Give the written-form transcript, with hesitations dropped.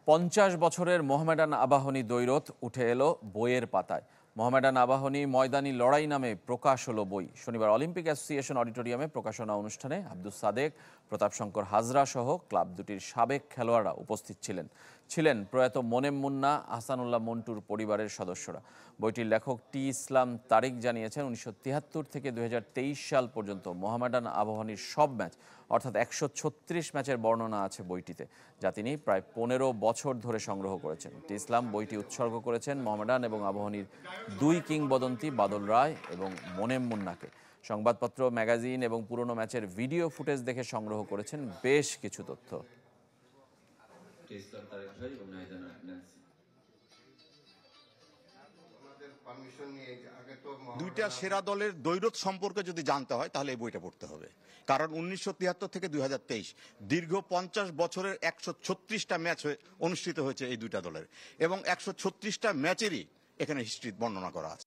50 বছরের মোহামেডান আবাহনী দ্বৈরথ উঠে এলো বইয়ের পাতায়। মোহামেডান আবাহনী ময়দানি লড়াই নামে প্রকাশ হলো বই। শনিবার অলিম্পিক অ্যাসোসিয়েশন অডিটোরিয়ামে প্রকাশনা অনুষ্ঠানে আব্দুস সাদেক, প্রতাপ শঙ্কর হাজরা সহ ক্লাব দুটির সাবেক খেলোয়াড়রা উপস্থিত ছিলেন প্রয়াত মোনেম মুন্না, আহসানুল্লাহ মন্টুর পরিবারের সদস্যরা। বইটির লেখক টি ইসলাম তারিক জানিয়েছেন, 1973 থেকে 2023 সাল পর্যন্ত মোহামেডান আবাহনীর সব ম্যাচ অর্থাৎ 136 ম্যাচের বর্ণনা আছে বইটিতে, যা তিনি প্রায় 15 বছর ধরে সংগ্রহ করেছেন। টি ইসলাম বইটি উৎসর্গ করেছেন মোহামেডান এবং আবাহনীর দুই কিংবদন্তি বাদল রায় এবং মোনেম মুন্নাকে। সংবাদপত্র, ম্যাগাজিন এবং পুরনো ম্যাচের ভিডিও ফুটেজ দেখে সংগ্রহ করেছেন বেশ কিছু তথ্য। দুইটা সেরা দলের দ্বৈরথ সম্পর্কে যদি জানতে হয় তাহলে এই বইটা পড়তে হবে, কারণ 1973 থেকে 2023 দীর্ঘ 50 বছরের 136টা ম্যাচ অনুষ্ঠিত হয়েছে এই দুইটা দলের, এবং 136টা ম্যাচেরই এখানে হিস্ট্রি বর্ণনা করা আছে।